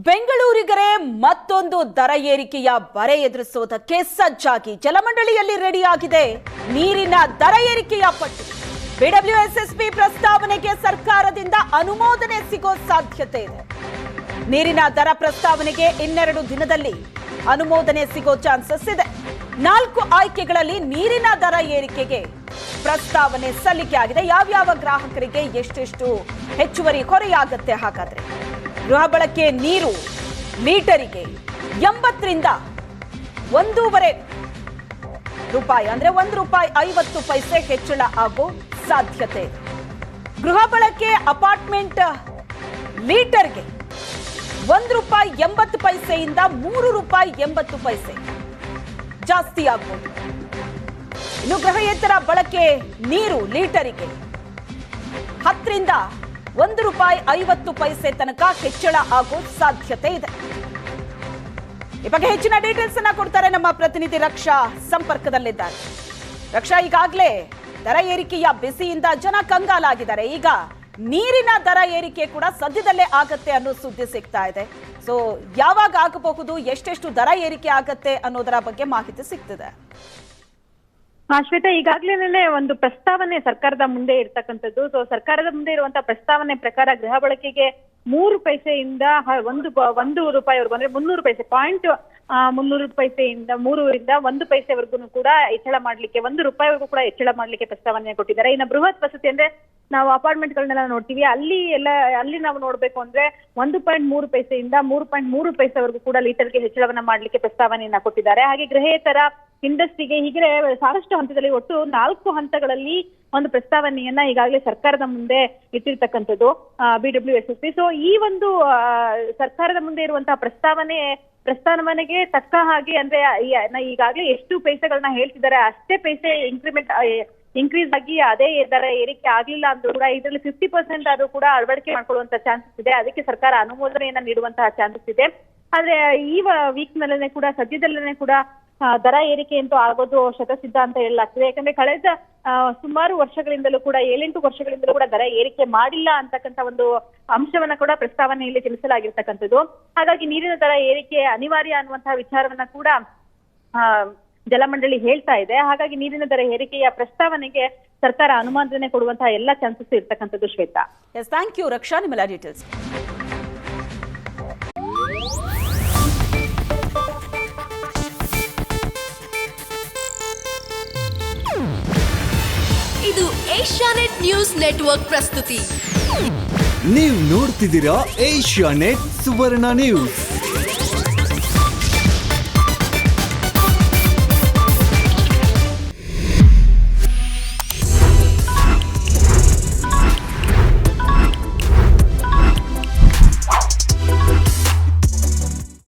ಬೆಂಗಳೂರಿಗರೇ ಮತ್ತೊಂದು ದರ ಏರಿಕೆಯ ಬರೆ ಎದುರಿಸುವುದಕ್ಕೆ ಸಜ್ಜಾಗಿ ಜಲಮಂಡಳಿಯಲ್ಲಿ ರೆಡಿಯಾಗಿದೆ ನೀರಿನ ದರ ಏರಿಕೆಯ ಪಟ್ಟಿ. ಬಿಡಬ್ಲ್ಯೂಎಸ್ಎಸ್ಪಿ ಪ್ರಸ್ತಾವನೆಗೆ ಸರ್ಕಾರದಿಂದ ಅನುಮೋದನೆ ಸಿಗೋ ಸಾಧ್ಯತೆ ಇದೆ. ನೀರಿನ ದರ ಪ್ರಸ್ತಾವನೆಗೆ ಇನ್ನೆರಡು ದಿನದಲ್ಲಿ ಅನುಮೋದನೆ ಸಿಗೋ ಚಾನ್ಸಸ್ ಇದೆ. 4 ಆಯ್ಕೆಗಳಲ್ಲಿ ನೀರಿನ ದರ ಏರಿಕೆಗೆ ಪ್ರಸ್ತಾವನೆ ಸಲ್ಲಿಕೆ ಆಗಿದೆ. ಯಾವ್ಯಾವ ಗ್ರಾಹಕರಿಗೆ ಎಷ್ಟೆಷ್ಟು ಹೆಚ್ಚುವರಿ ಹೊರೆಯಾಗುತ್ತೆ? ಹಾಗಾದ್ರೆ ಗೃಹ ಬಳಕೆ ನೀರು ಲೀಟರಿಗೆ 80ರಿಂದ 1.5 ರೂಪಾಯಿ ಅಂದ್ರೆ ₹1.50 ಹೆಚ್ಚಳ ಆಗೋ ಸಾಧ್ಯತೆ ಇದೆ. ಗೃಹ ಬಳಕೆ ಅಪಾರ್ಟ್ಮೆಂಟ್ ಲೀಟರ್ಗೆ ₹1.80 ಇಂದ ₹3.80 ಜಾಸ್ತಿ ಆಗಬಹುದು. ಇನ್ನು ಗೃಹೇತರ ಬಳಕೆ ನೀರು ಲೀಟರಿಗೆ 10ರಿಂದ ₹1.50 ತನಕ ಹೆಚ್ಚಳ ಆಗೋ ಸಾಧ್ಯತೆ ಇದೆ. ಈ ಬಗ್ಗೆ ಹೆಚ್ಚಿನ ಡೀಟೇಲ್ಸ್ ಅನ್ನ ಕೊಡ್ತಾರೆ ನಮ್ಮ ಪ್ರತಿನಿಧಿ ರಕ್ಷಾ ಸಂಪರ್ಕದಲ್ಲಿದ್ದಾರೆ. ರಕ್ಷಾ, ಈಗಾಗಲೇ ದರ ಏರಿಕೆಯ ಬಿಸಿಯಿಂದ ಜನ ಕಂಗಾಲಾಗಿದ್ದಾರೆ. ಈಗ ನೀರಿನ ದರ ಏರಿಕೆ ಕೂಡ ಸದ್ಯದಲ್ಲೇ ಆಗತ್ತೆ ಅನ್ನೋ ಸುದ್ದಿ ಸಿಗ್ತಾ ಇದೆ. ಸೊ ಯಾವಾಗ ಆಗಬಹುದು, ಎಷ್ಟೆಷ್ಟು ದರ ಏರಿಕೆ ಆಗತ್ತೆ ಅನ್ನೋದರ ಬಗ್ಗೆ ಮಾಹಿತಿ ಸಿಗ್ತಿದೆ. ಶ್ವೇತಾ, ಈಗಾಗಲೇ ಒಂದು ಪ್ರಸ್ತಾವನೆ ಸರ್ಕಾರದ ಮುಂದೆ ಇರ್ತಕ್ಕಂಥದ್ದು. ಸೊ ಸರ್ಕಾರದ ಮುಂದೆ ಇರುವಂತಹ ಪ್ರಸ್ತಾವನೆ ಪ್ರಕಾರ ಗೃಹ ಬಳಕೆಗೆ 3 ಪೈಸೆಯಿಂದ ₹1 ಅಂದ್ರೆ 300 ಪೈಸೆ ₹300 3ರಿಂದ 1 ಪೈಸೆವರೆಗೂ ಕೂಡ ಹೆಚ್ಚಳ ಮಾಡ್ಲಿಕ್ಕೆ ₹1 ಕೂಡ ಹೆಚ್ಚಳ ಮಾಡ್ಲಿಕ್ಕೆ ಪ್ರಸ್ತಾವನೆ ಕೊಟ್ಟಿದ್ದಾರೆ. ಇನ್ನು ಬೃಹತ್ ವಸತಿ ಅಂದ್ರೆ ನಾವು ಅಪಾರ್ಟ್ಮೆಂಟ್ಗಳನ್ನೆಲ್ಲ ನೋಡ್ತೀವಿ, ಅಲ್ಲಿ ನಾವು ನೋಡ್ಬೇಕು ಅಂದ್ರೆ 1.3 ಪೈಸೆಯಿಂದ 3.3 ಪೈಸೆವರೆಗೂ ಕೂಡ ಲೀಟರ್ಗೆ ಹೆಚ್ಚಳವನ್ನ ಮಾಡ್ಲಿಕ್ಕೆ ಪ್ರಸ್ತಾವನೆಯನ್ನ ಕೊಟ್ಟಿದ್ದಾರೆ. ಹಾಗೆ ಗೃಹೇತರ ಇಂಡಸ್ಟ್ರಿಗೆ ಹೀಗೆ ಸಾಕಷ್ಟು ಹಂತದಲ್ಲಿ ಒಟ್ಟು 4 ಹಂತಗಳಲ್ಲಿ ಒಂದು ಪ್ರಸ್ತಾವನೆಯನ್ನ ಈಗಾಗಲೇ ಸರ್ಕಾರದ ಮುಂದೆ ಇಟ್ಟಿರ್ತಕ್ಕಂಥದ್ದು ಬಿಡಬ್ಲ್ಯೂಎಸ್ಎಸ್ಪಿ. ಸೊ ಈ ಒಂದು ಸರ್ಕಾರದ ಮುಂದೆ ಇರುವಂತಹ ಪ್ರಸ್ತಾವನೆಗೆ ತಕ್ಕ ಹಾಗೆ ಅಂದ್ರೆ ಈಗಾಗಲೇ ಎಷ್ಟು ಪೈಸೆಗಳನ್ನ ಹೇಳ್ತಿದ್ದಾರೆ ಅಷ್ಟೇ ಪೈಸೆ ಇನ್ಕ್ರೀಸ್ ಆಗಿ ಅದೇ ದರ ಏರಿಕೆ ಆಗ್ಲಿಲ್ಲ ಅಂದ್ರೂ ಕೂಡ ಇದರಲ್ಲಿ 50% ಆದ್ರೂ ಕೂಡ ಅಳವಡಿಕೆ ಮಾಡ್ಕೊಳ್ಳುವಂತ ಚಾನ್ಸಸ್ ಇದೆ. ಅದಕ್ಕೆ ಸರ್ಕಾರ ಅನುಮೋದನೆಯನ್ನ ನೀಡುವಂತಹ ಚಾನ್ಸಸ್ ಇದೆ. ಆದ್ರೆ ಈ ವೀಕ್ ನಲ್ಲೇನೆ ಕೂಡ ಸದ್ಯದಲ್ಲೇನೆ ಕೂಡ ದರ ಏರಿಕೆ ಅಂತೂ ಆಗೋದು ಶತಸಿದ್ಧ ಅಂತ ಹೇಳಲಾಗ್ತದೆ. ಯಾಕಂದ್ರೆ ಕಳೆದ ಸುಮಾರು ವರ್ಷಗಳಿಂದಲೂ ಕೂಡ 7-8 ವರ್ಷಗಳಿಂದಲೂ ಕೂಡ ದರ ಏರಿಕೆ ಮಾಡಿಲ್ಲ ಅಂತಕ್ಕಂಥ ಒಂದು ಅಂಶವನ್ನ ಕೂಡ ಪ್ರಸ್ತಾವನೆಯಲ್ಲಿ ತಿಳಿಸಲಾಗಿರ್ತಕ್ಕಂಥದ್ದು. ಹಾಗಾಗಿ ನೀರಿನ ದರ ಏರಿಕೆ ಅನಿವಾರ್ಯ ಅನ್ನುವಂತಹ ವಿಚಾರವನ್ನ ಕೂಡ ಜಲಮಂಡಳಿ ಹೇಳ್ತಾ ಇದೆ. ಹಾಗಾಗಿ ನೀರಿನ ದರ ಏರಿಕೆಯ ಪ್ರಸ್ತಾವನೆಗೆ ಸರ್ಕಾರ ಅನುಮೋದನೆ ಕೊಡುವಂತಹ ಎಲ್ಲ ಚಾನ್ಸಸ್ ಇರ್ತಕ್ಕಂಥದ್ದು. ಶ್ವೇತಾ, ಎಸ್, ಥ್ಯಾಂಕ್ ಯು ರಕ್ಷಾ, ನಿಮ್ಮೆಲ್ಲ ಡೀಟೇಲ್ಸ್. ಇದು ಏಷ್ಯಾನೆಟ್ ನ್ಯೂಸ್ ನೆಟ್ವರ್ಕ್ ಪ್ರಸ್ತುತಿ. ನೀವು ನೋಡ್ತಿದ್ದೀರಾ ಏಷ್ಯಾನೆಟ್ ಸುವರ್ಣ ನ್ಯೂಸ್.